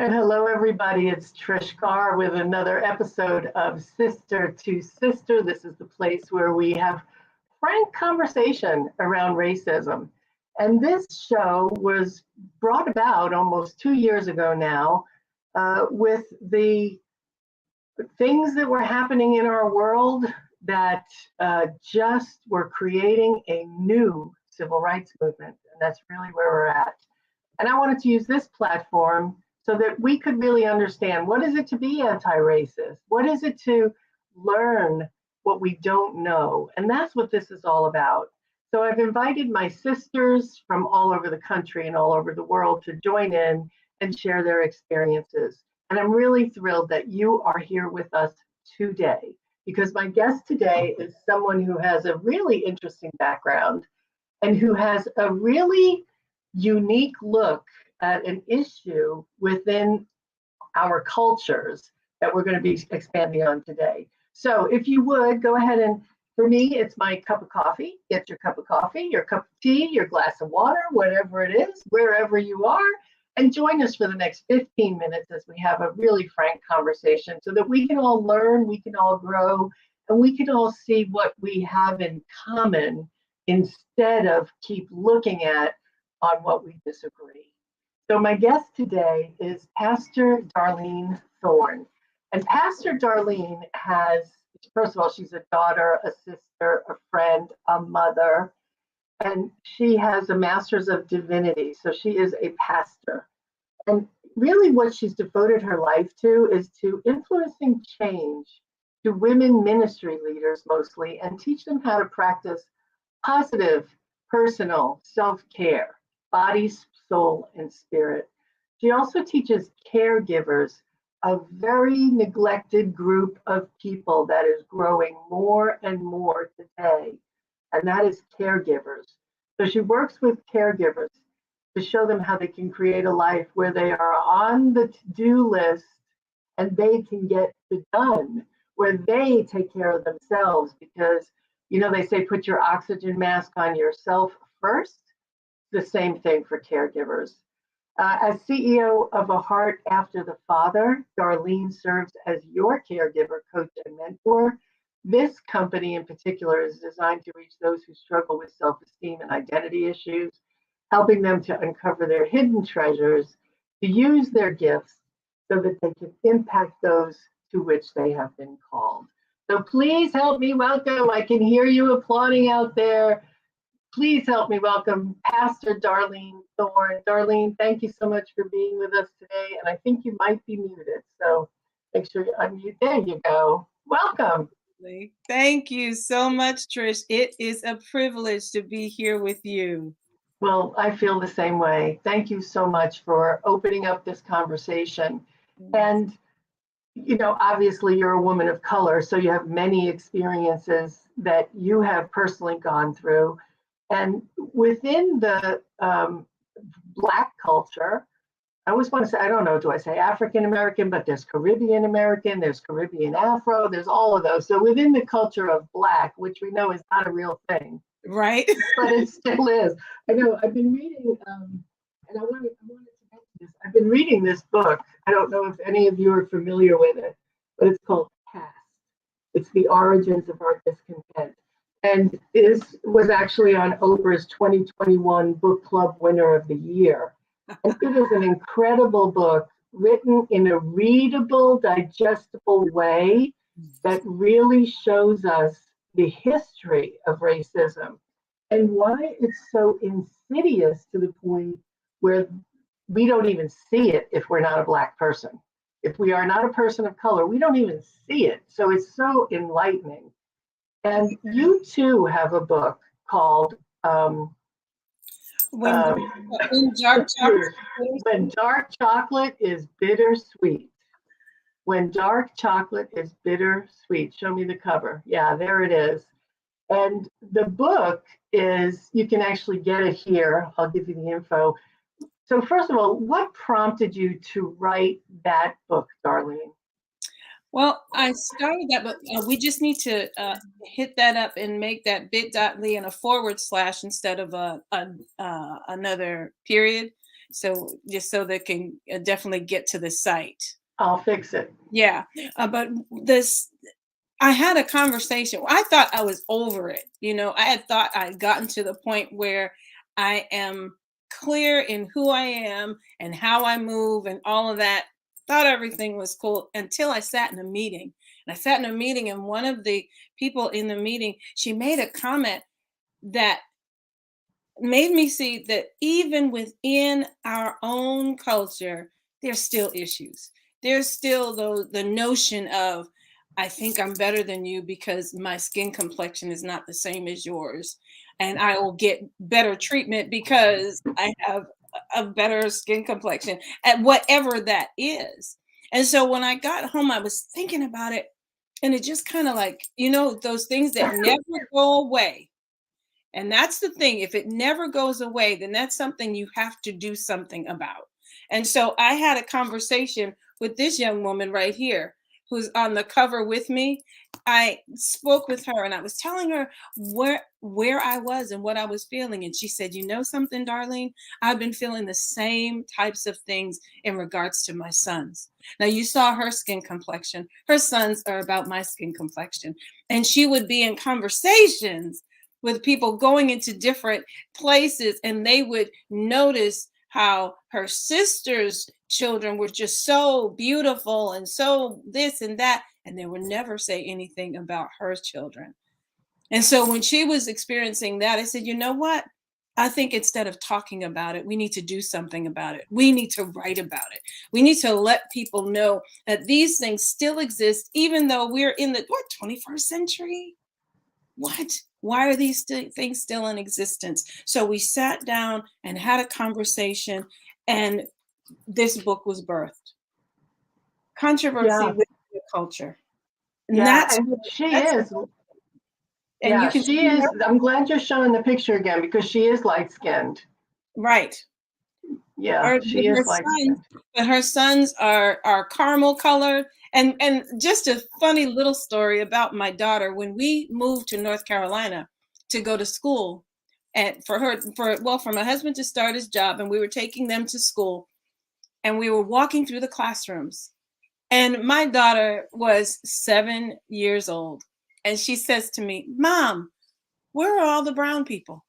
And hello, everybody. It's Trish Carr with another episode of Sister to Sister. This is the place where we have frank conversation around racism. And this show was brought about almost 2 years ago now with the things that were happening in our world that just were creating a new civil rights movement. And that's really where we're at. And I wanted to use this platform so that we could really understand what is it to be anti-racist? What is it to learn what we don't know? And that's what this is all about. So I've invited my sisters from all over the country and all over the world to join in and share their experiences. And I'm really thrilled that you are here with us today because my guest today is someone who has a really interesting background and who has a really unique look at an issue within our cultures that we're going to be expanding on today. So if you would go ahead and, for me, it's my cup of coffee. Get your cup of coffee, your cup of tea, your glass of water, whatever it is, wherever you are, and join us for the next 15 minutes as we have a really frank conversation so that we can all learn, we can all grow, and we can all see what we have in common instead of keep looking at on what we disagree. So my guest today is Pastor Darlene Thorne. And Pastor Darlene has, first of all, she's a daughter, a sister, a friend, a mother, and she has a master's of divinity. So she is a pastor. And really what she's devoted her life to is to influencing change to women ministry leaders mostly and teach them how to practice positive, personal self-care, body, soul, and spirit. She also teaches caregivers, a very neglected group of people that is growing more and more today, and that is caregivers. So she works with caregivers to show them how they can create a life where they are on the to-do list and they can get it done, where they take care of themselves because, you know, they say put your oxygen mask on yourself first. The same thing for caregivers. As CEO of A Heart After the Father, Darlene serves as your caregiver, coach, and mentor. This company in particular is designed to reach those who struggle with self-esteem and identity issues, helping them to uncover their hidden treasures, to use their gifts so that they can impact those to which they have been called. So please help me welcome. I can hear you applauding out there. Please help me welcome Pastor Darlene Thorne. Darlene, thank you so much for being with us today. And I think you might be muted, so make sure you unmute. There you go. Welcome. Thank you so much, Trish. It is a privilege to be here with you. Well, I feel the same way. Thank you so much for opening up this conversation. And, you know, obviously you're a woman of color, so you have many experiences that you have personally gone through. And within the Black culture, I always want to say, I don't know, do I say African American, but there's Caribbean American, there's Caribbean Afro, there's all of those. So within the culture of Black, which we know is not a real thing. Right. But it still is. I know, I've been reading, and I wanted to mention this. I've been reading this book. I don't know if any of you are familiar with it, but it's called Caste. It's the origins of our discontent. And this was actually on Oprah's 2021 Book Club Winner of the Year. And it is an incredible book written in a readable, digestible way that really shows us the history of racism and why it's so insidious to the point where we don't even see it if we're not a Black person. If we are not a person of color, we don't even see it. So it's so enlightening. And you too have a book called When Dark Chocolate is Bittersweet. When Dark Chocolate is Bittersweet. Show me the cover. Yeah, there it is. And the book is, you can actually get it here. I'll give you the info. So first of all, what prompted you to write that book, Darlene? Well, I started that, but we just need to hit that up and make that bit.ly and a / instead of another period. so just so they can definitely get to the site. I'll fix it. Yeah, but this, I had a conversation. I thought I was over it. I had thought I'd gotten to the point where I am clear in who I am and how I move and all of that. Thought everything was cool until I sat in a meeting. And I sat in a meeting, and one of the people in the meeting, she made a comment that made me see that even within our own culture, there's still issues. There's still the notion of, I think I'm better than you because my skin complexion is not the same as yours. And I will get better treatment because I have a better skin complexion, at whatever that is. And so when I got home, I was thinking about it, and it just kind of like, those things that never go away. And that's the thing. If it never goes away, then that's something you have to do something about. And so I had a conversation with this young woman right here who's on the cover with me. I spoke with her and I was telling her where I was and what I was feeling. And she said, "You know something, Darlene? I've been feeling the same types of things in regards to my sons." Now, you saw her skin complexion. Her sons are about my skin complexion. And she would be in conversations with people going into different places, and they would notice how her sister's children were just so beautiful and so this and that, and they would never say anything about her children. And so when she was experiencing that, I said, "You know what? I think instead of talking about it, we need to do something about it. We need to write about it. We need to let people know that these things still exist, even though we're in the 21st century. What? Why are these things still in existence?" So we sat down and had a conversation, and this book was birthed. Controversy Yeah. with the culture. And Yeah, that's, and she that's, is. and Yeah, you can she see is. her, I'm glad you're showing the picture again because she is light-skinned. right. Yeah, Her, she her is sons, light-skinned. but her sons are caramel colored. And just a funny little story about my daughter. When we moved to North Carolina to go to school, and for my husband to start his job, and we were taking them to school, and we were walking through the classrooms, and my daughter was 7 years old, and she says to me, "Mom, where are all the brown people?"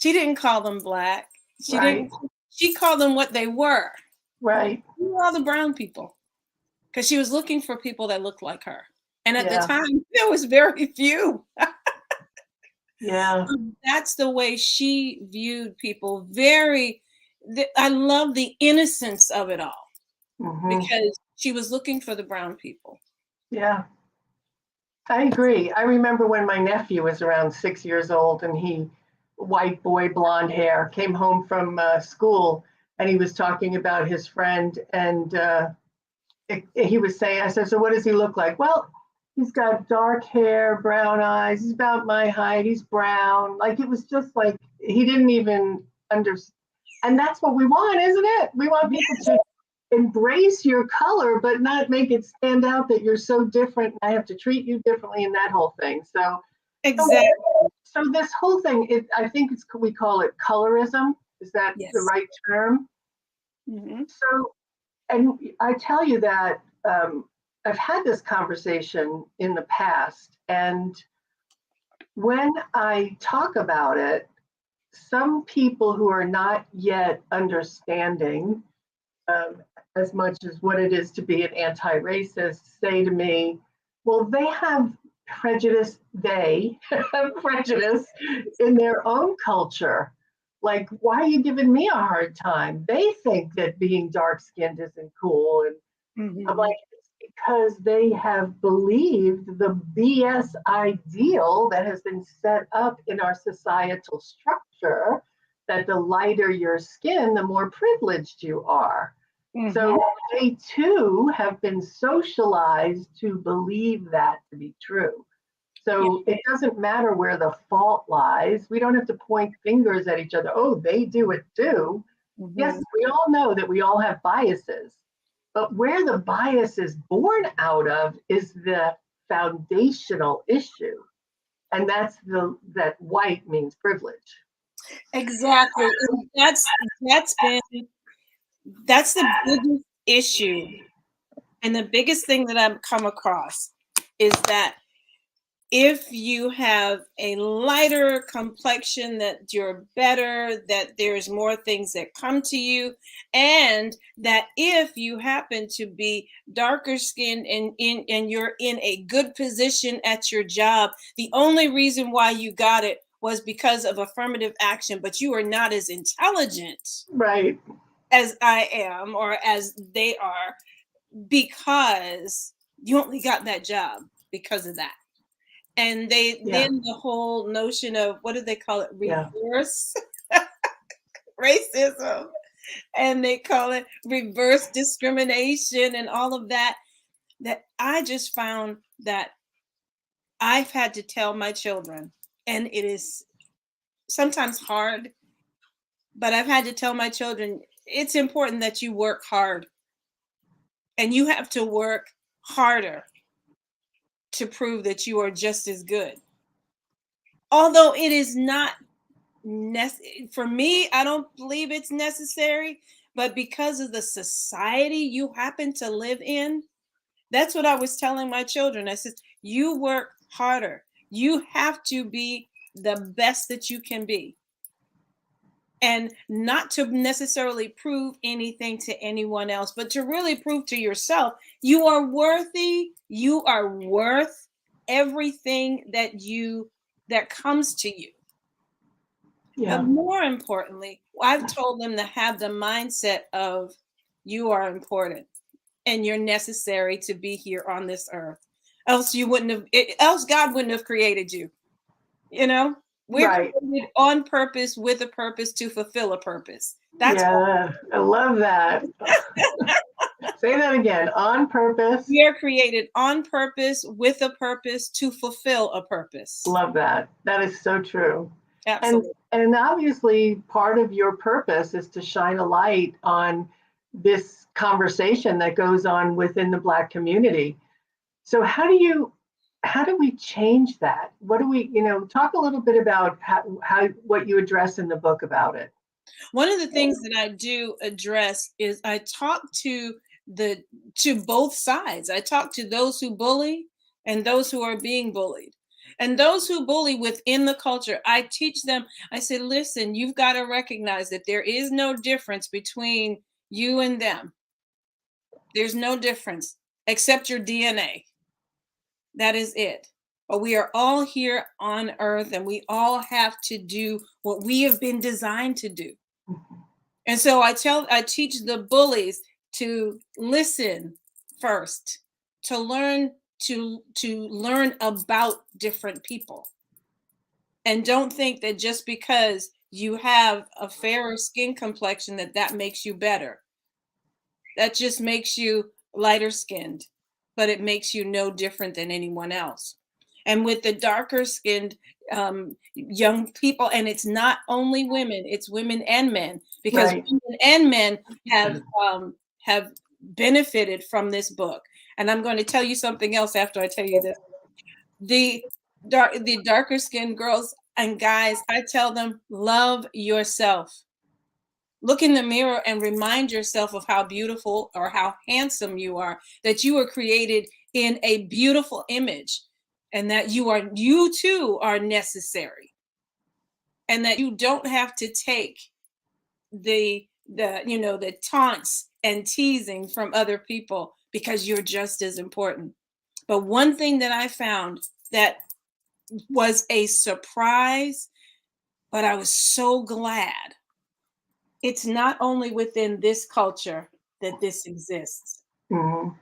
She didn't call them black. She Right, didn't. She called them what they were. right. Who are all the brown people? Because she was looking for people that looked like her. And at the Yeah, time, there was very few. yeah. That's the way she viewed people. I love the innocence of it all, Hmm. because she was looking for the brown people. Yeah, I agree. I remember when my nephew was around 6 years old and white boy, blonde hair, came home from school and he was talking about his friend and he was saying, I said, "So what does he look like?" "Well, he's got dark hair, brown eyes, he's about my height, he's brown." Like it was just like he didn't even understand. And that's what we want, isn't it? We want people to embrace your color, but not make it stand out that you're so different. I have to treat you differently and that whole thing. So, Exactly. so this whole thing, I think we call it colorism. Is that the Yes. right term? Hmm. So, and I tell you that I've had this conversation in the past, and when I talk about it, some people who are not yet understanding um, as much as what it is to be an anti-racist say to me, "Well, they have prejudice, they have prejudice in their own culture. Like, why are you giving me a hard time? They think that being dark-skinned isn't cool." And I'm Hmm. like, "It's because they have believed the BS ideal that has been set up in our societal structure that the lighter your skin, the more privileged you are." Hmm. So they too have been socialized to believe that to be true. Yeah. So it doesn't matter where the fault lies. We don't have to point fingers at each other. "Oh, they do it too." Yes, Hmm. we all know that we all have biases, but where the bias is born out of is the foundational issue. And that's that white means privilege. Exactly. And that's the biggest issue. And the biggest thing that I've come across is that if you have a lighter complexion, that you're better, that there's more things that come to you, and that if you happen to be darker skinned and you're in a good position at your job, the only reason why you got it was because of affirmative action, but you are not as intelligent Right. as I am or as they are, because you only got that job because of that. And Yeah. then the whole notion of, what do they call it, Yeah. reverse racism, and they call it reverse discrimination and all of that, that I just found that I've had to tell my children, and it is sometimes hard, but I've had to tell my children it's important that you work hard, and you have to work harder to prove that you are just as good. Although it is not for me, I don't believe it's necessary, but because of the society you happen to live in, that's what I was telling my children. I said, you work harder. You have to be the best that you can be. And not to necessarily prove anything to anyone else, but to really prove to yourself you are worthy, you are worth everything that comes to you. But Yeah. more importantly, I've told them to have the mindset of, you are important and you're necessary to be here on this earth. Else you wouldn't have else God wouldn't have created you. You know? We're Right. created on purpose, with a purpose, to fulfill a purpose. That's what Yeah. I love that. Say that again. On purpose. we are created, on purpose, with a purpose, to fulfill a purpose. Love that. That is so true. And Absolutely. and obviously part of your purpose is to shine a light on this conversation that goes on within the Black community. So how do we change that? What do we, talk a little bit about how what you address in the book about it. One of the things that I do address is I talk the to both sides. I talk to those who bully and those who are being bullied. And those who bully within the culture, I teach them, I say, listen, you've got to recognize that there is no difference between you and them. There's no difference except your DNA. That is it. But we are all here on earth and we all have to do what we have been designed to do. And so I teach the bullies to listen first, to learn to learn about different people. And don't think that just because you have a fairer skin complexion that makes you better. That just makes you lighter skinned, but it makes you no different than anyone else. And with the darker skinned young people, and it's not only women, it's women and men, because Right. women and men have benefited from this book. And I'm going to tell you something else after I tell you this. The the darker skinned girls and guys, I tell them, love yourself. Look in the mirror and remind yourself of how beautiful or how handsome you are, that you were created in a beautiful image, and that you too are necessary, and that you don't have to take the taunts and teasing from other people, because you're just as important. But one thing that I found that was a surprise, but I was so glad, it's not only within this culture that this exists. Mhm.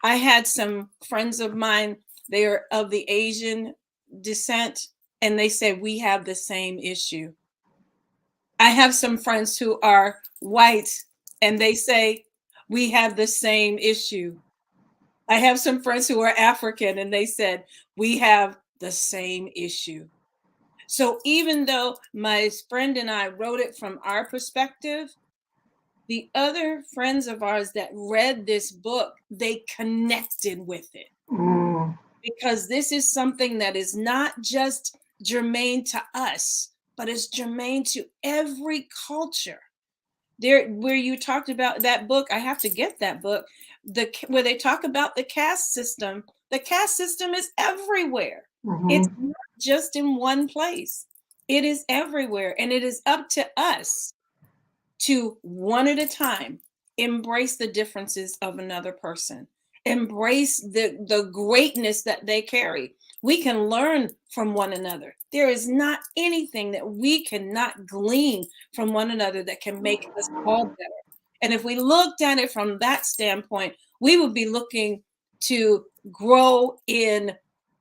I had some friends of mine, they are of the Asian descent, and they say we have the same issue. I have some friends who are white, and they say we have the same issue. I have some friends who are African, and they said we have the same issue. So even though my friend and I wrote it from our perspective, the other friends of ours that read this book, they connected with it, Mm. because this is something that is not just germane to us, but it's germane to every culture. There, where you talked about that book, I have to get that book. Where they talk about the caste system. The caste system is everywhere. It's Mhm. not just in one place. It is everywhere, and it is up to us to, one at a time, embrace the differences of another person, embrace the greatness that they carry. We can learn from one another. There is not anything that we cannot glean from one another that can make us all better. And if we looked at it from that standpoint, we would be looking to grow in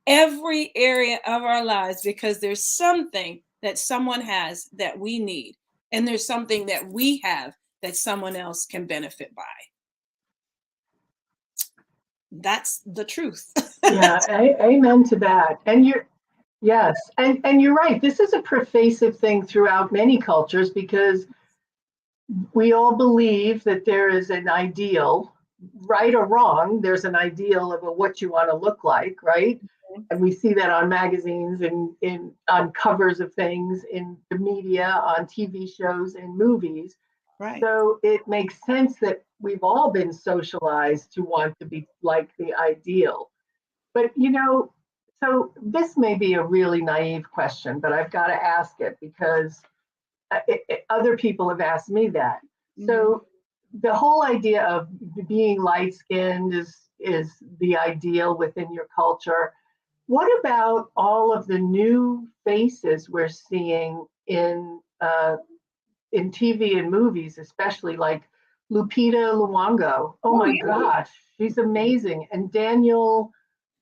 every area of our lives, because there's something that someone has that we need, and there's something that we have that someone else can benefit by. That's the truth. Yeah, amen to that. And yes, and you're right. This is a pervasive thing throughout many cultures because we all believe that there is an ideal, right or wrong. There's an ideal of what you want to look like, right? And we see that on magazines and in on covers of things, in the media, on TV shows, in movies. Right. So it makes sense that we've all been socialized to want to be like the ideal. But so this may be a really naive question, but I've got to ask it because other people have asked me that. Mhm. So the whole idea of being light skinned is the ideal within your culture. What about all of the new faces we're seeing in TV and movies, especially like Lupita Luongo? Oh Oh my yeah. gosh, she's amazing. And Daniel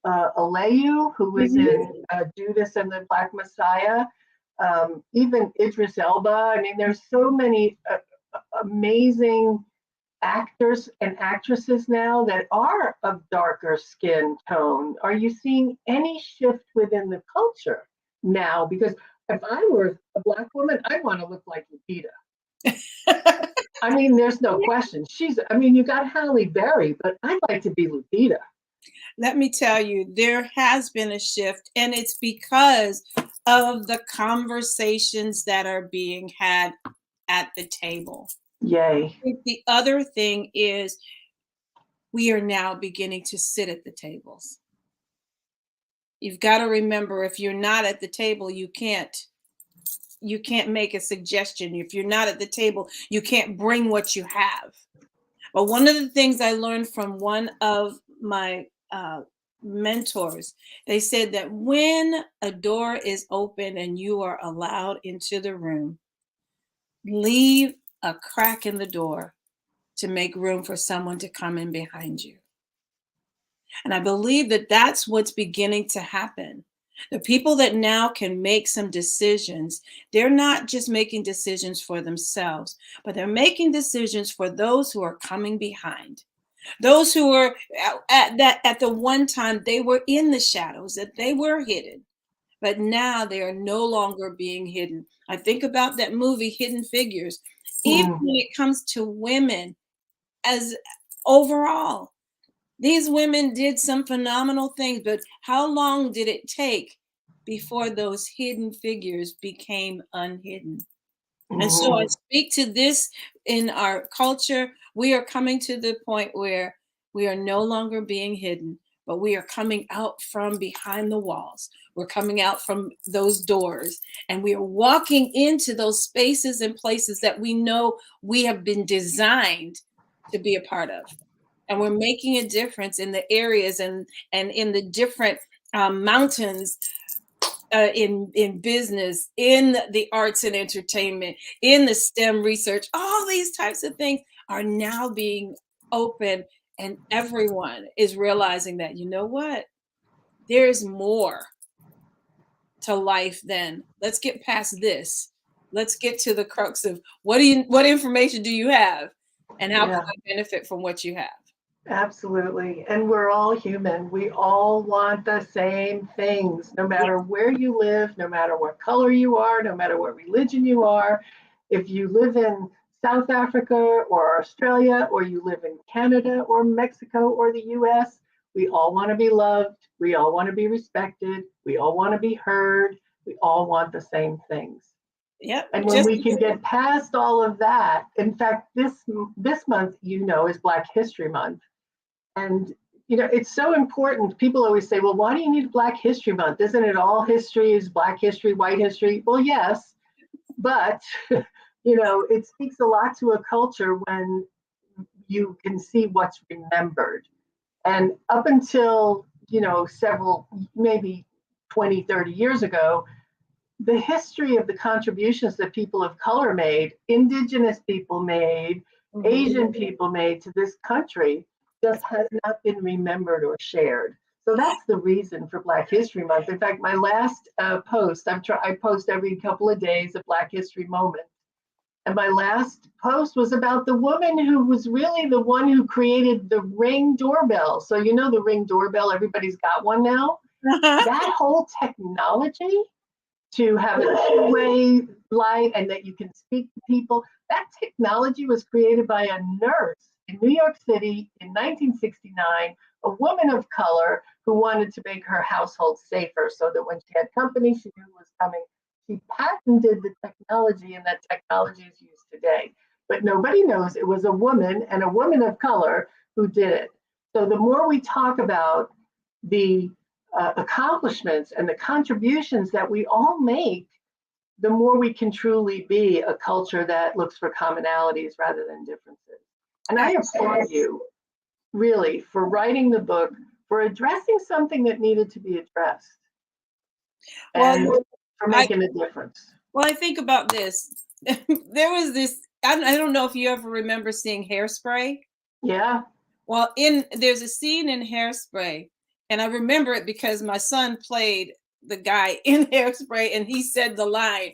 Aleyu, who was Mhm. in Judas and the Black Messiah, even Idris Elba. I mean, there's so many amazing actors and actresses now that are of darker skin tone. Are you seeing any shift within the culture now? Because if I were a Black woman, I'd want to look like Lupita. I mean, there's no question. I mean, you got Halle Berry, but I'd like to be Lupita. Let me tell you, there has been a shift, and it's because of the conversations that are being had at the table. Yay. I think the other thing is we are now beginning to sit at the tables. You've got to remember, if you're not at the table, you can't make a suggestion. If you're not at the table, you can't bring what you have. But one of the things I learned from one of my mentors, they said that when a door is open and you are allowed into the room, leave a crack in the door to make room for someone to come in behind you. And I believe that that's what's beginning to happen. The people that now can make some decisions, they're not just making decisions for themselves, but they're making decisions for those who are coming behind. Those who were at the one time they were in the shadows, that they were hidden, but now they are no longer being hidden. I think about that movie Hidden Figures. Even Mm, when it comes to women, as overall, these women did some phenomenal things, but how long did it take before those hidden figures became unhidden? And so I mhm, speak to this in our culture. We are coming to the point where we are no longer being hidden, but we are coming out from behind the walls. We're coming out from those doors, and we are walking into those spaces and places that we know we have been designed to be a part of. And we're making a difference in the areas and in the different mountains, in business, in the arts and entertainment, in the STEM research. All these types of things are now being open, and everyone is realizing that, you know what, there's more to life than let's get past this. Let's get to the crux of what information do you have, and how can yeah. I benefit from what you have. Absolutely. And we're all human. We all want the same things, no matter Yes. where you live, no matter what color you are, no matter what religion you are. If you live in South Africa or Australia, or you live in Canada or Mexico or the US, we all want to be loved. We all want to be respected. We all want to be heard. We all want the same things. Yep. And when we can get past all of that, in fact, this month, is Black History Month. And, it's so important. People always say, well, why do you need Black History Month? Isn't it all history? Is Black history, white history? Well, yes, but, it speaks a lot to a culture when you can see what's remembered. And up until, several, maybe 20, 30 years ago, the history of the contributions that people of color made, indigenous people made, Asian people made to this country just has not been remembered or shared. So that's the reason for Black History Month. In fact, my last post, I post every couple of days a Black History moment. And my last post was about the woman who was really the one who created the Ring doorbell. So the Ring doorbell, everybody's got one now. That whole technology to have a two-way light and that you can speak to people. That technology was created by a nurse in New York City in 1969, a woman of color who wanted to make her household safer so that when she had company, she knew who was coming. She patented the technology, and that technology is used today. But nobody knows it was a woman, and a woman of color, who did it. So the more we talk about the accomplishments and the contributions that we all make, the more we can truly be a culture that looks for commonalities rather than differences. And I applaud you, really, for writing the book, for addressing something that needed to be addressed, and for making a difference. Well, I think about this. There was this, I don't know if you ever remember seeing Hairspray. Yeah. Well, there's a scene in Hairspray, and I remember it because my son played the guy in Hairspray, and he said the line.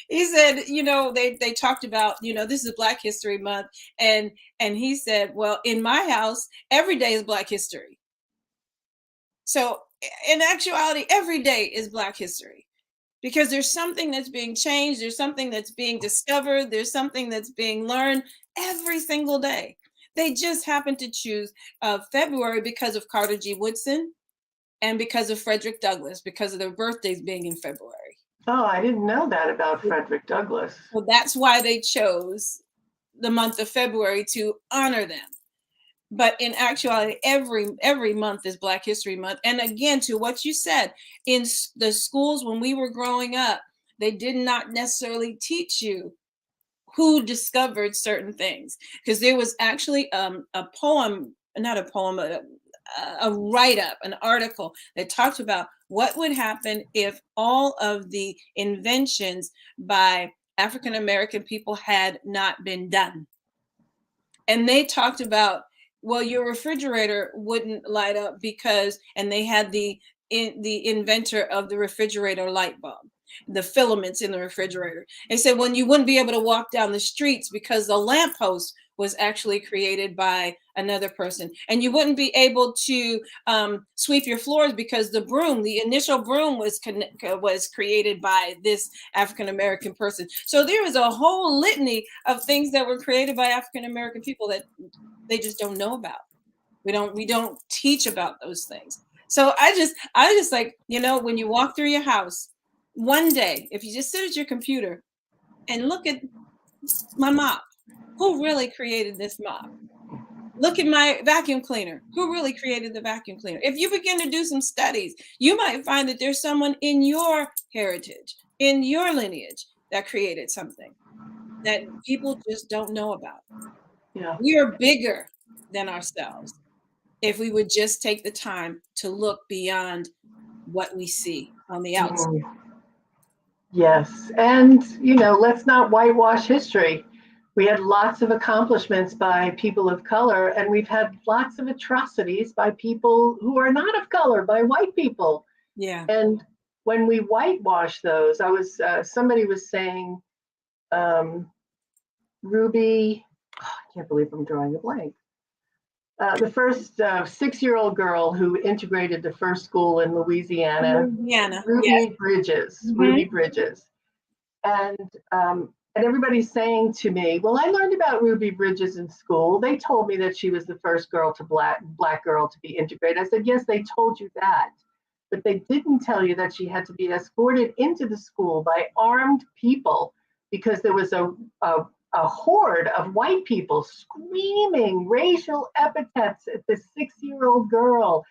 He said, they talked about, this is Black History Month, and he said, well, in my house, every day is Black History. So in actuality, every day is Black History, because there's something that's being changed, there's something that's being discovered, there's something that's being learned every single day. They just happened to choose February because of Carter G. Woodson and because of Frederick Douglass, because of their birthdays being in February. Oh, I didn't know that about Frederick Douglass. So that's why they chose the month of February to honor them. But in actuality, every month is Black History Month. And again, to what you said, in the schools when we were growing up, they did not necessarily teach you who discovered certain things, because there was actually a poem, not a poem, a write-up, an article that talked about what would happen if all of the inventions by African American people had not been done. And they talked about, well, your refrigerator wouldn't light up because, and they had the inventor of the refrigerator light bulb, the filaments in the refrigerator. They said, when you wouldn't be able to walk down the streets because the lamppost was actually created by another person, and you wouldn't be able to sweep your floors because the initial broom was created by this African American person. So there is a whole litany of things that were created by African American people that they just don't know about. We don't teach about those things. So I just like, when you walk through your house one day, if you just sit at your computer and look at my mop, who really created this mop? Look at my vacuum cleaner. Who really created the vacuum cleaner? If you begin to do some studies, you might find that there's someone in your heritage, in your lineage, that created something that people just don't know about. Yeah. We are bigger than ourselves if we would just take the time to look beyond what we see on the outside. Yes. And, let's not whitewash history. We had lots of accomplishments by people of color, and we've had lots of atrocities by people who are not of color, by white people. Yeah. And when we whitewash those, somebody was saying, Ruby, I can't believe I'm drawing a blank. The first 6-year-old girl who integrated the first school in Louisiana, Ruby yes. Bridges, Mm-hmm. Ruby Bridges. And everybody's saying to me, well, I learned about Ruby Bridges in school. They told me that she was the first black girl to be integrated. I said, yes, they told you that, but they didn't tell you that she had to be escorted into the school by armed people because there was a horde of white people screaming racial epithets at this 6-year-old girl,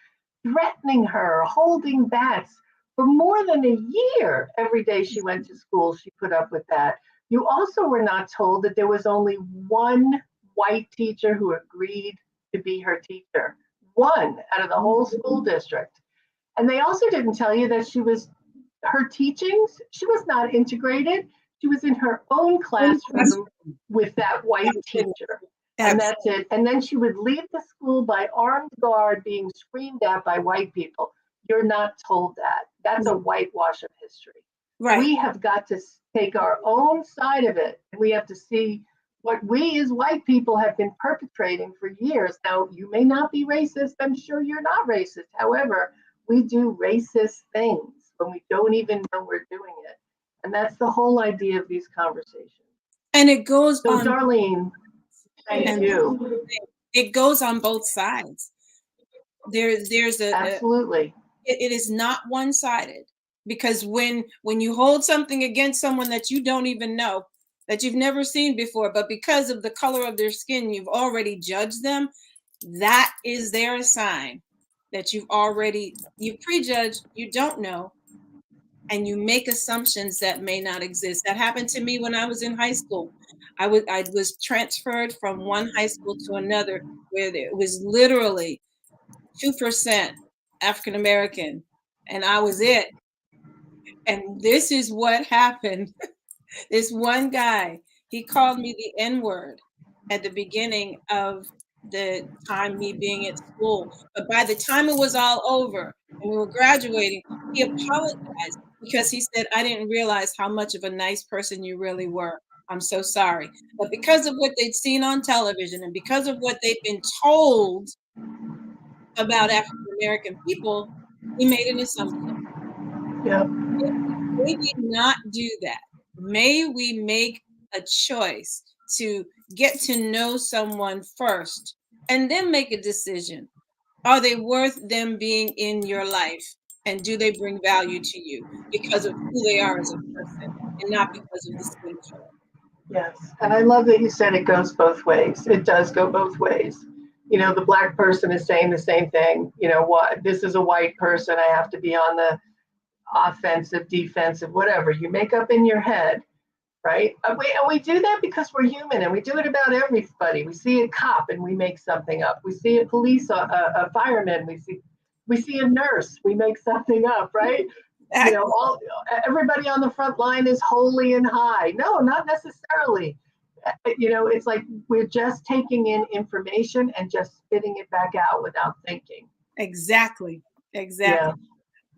threatening her, holding bats. For more than a year, every day she went to school, she put up with that. You also were not told that there was only one white teacher who agreed to be her teacher. One out of the whole school district. And they also didn't tell you that her teachings, she was not integrated. She was in her own classroom with that white teacher. And that's it. And then she would leave the school by armed guard being screamed at by white people. You're not told that. That's a whitewash of history. Right. We have got to take our own side of it. We have to see what we as white people have been perpetrating for years. Now, you may not be racist. I'm sure you're not racist. However, we do racist things when we don't even know we're doing it. And that's the whole idea of these conversations. And it goes so, on. Darlene, thank you. It goes on both sides. There's absolutely. It is not one-sided, because when you hold something against someone that you don't even know, that you've never seen before, but because of the color of their skin, you've already judged them, that is their sign that you prejudged, you don't know, and you make assumptions that may not exist. That happened to me when I was in high school. I was transferred from one high school to another where it was literally 2% African American, and I was it. And this is what happened. This one guy, he called me the N-word at the beginning of the time me being at school. But by the time it was all over and we were graduating, he apologized because he said, I didn't realize how much of a nice person you really were. I'm so sorry. But because of what they'd seen on television and because of what they'd been told about African American people, he made an assumption. Yeah. May we not do that. May we make a choice to get to know someone first and then make a decision. Are they worth them being in your life? And do they bring value to you because of who they are as a person and not because of the skin color? Yes. And I love that you said it goes both ways. It does go both ways. You know, the Black person is saying the same thing. You know what? This is a white person. I have to be on the offensive, defensive, whatever you make up in your head, right? And we do that because we're human, and we do it about everybody. We see a cop and we make something up. We see a fireman. We see a nurse. We make something up, right? You know, everybody on the front line is holy and high. No, not necessarily. You know, it's like we're just taking in information and just spitting it back out without thinking. Exactly. Yeah.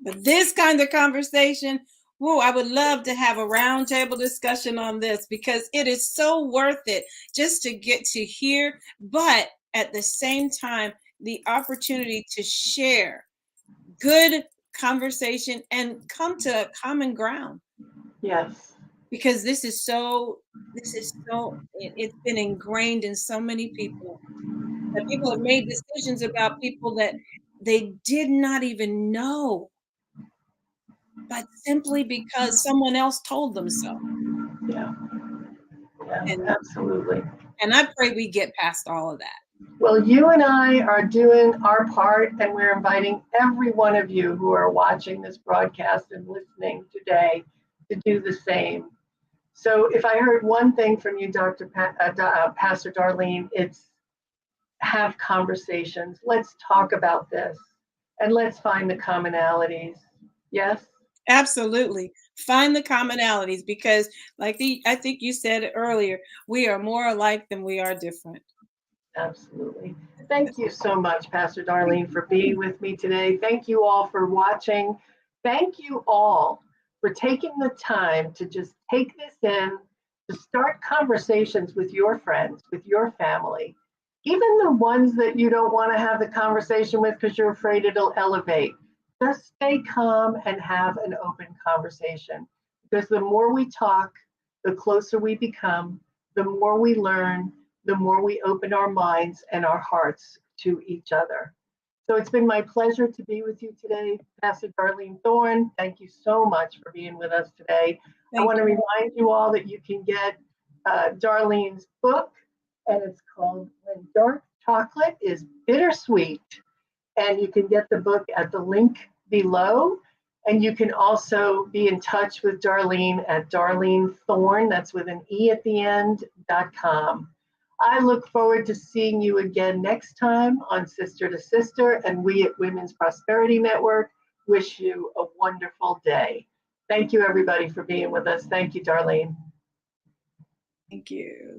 But this kind of conversation, whoa, I would love to have a roundtable discussion on this, because it is so worth it just to get to hear, but at the same time, the opportunity to share good conversation and come to a common ground. Yes. Because it's been ingrained in so many people that people have made decisions about people that they did not even know, but simply because someone else told them so. Yeah. Yeah, absolutely. And I pray we get past all of that. Well, you and I are doing our part, and we're inviting every one of you who are watching this broadcast and listening today to do the same. So if I heard one thing from you, Pastor Darlene, it's have conversations. Let's talk about this, and let's find the commonalities. Yes? Absolutely. Find the commonalities, because I think you said it earlier, we are more alike than we are different. Absolutely. Thank you so much, Pastor Darlene, for being with me today. Thank you all for watching. Thank you all for taking the time to just take this in, to start conversations with your friends, with your family, even the ones that you don't want to have the conversation with because you're afraid it'll elevate. Just stay calm and have an open conversation, because the more we talk, the closer we become, the more we learn, the more we open our minds and our hearts to each other. So it's been my pleasure to be with you today, Pastor Darlene Thorne. Thank you so much for being with us today. I Thank want to you. remind you all that you can get Darlene's book, and it's called When Dark Chocolate is Bittersweet. And you can get the book at the link below. And you can also be in touch with Darlene at Darlene Thorne, that's with an E at the end, .com. I look forward to seeing you again next time on Sister to Sister, and we at Women's Prosperity Network wish you a wonderful day. Thank you, everybody, for being with us. Thank you, Darlene. Thank you.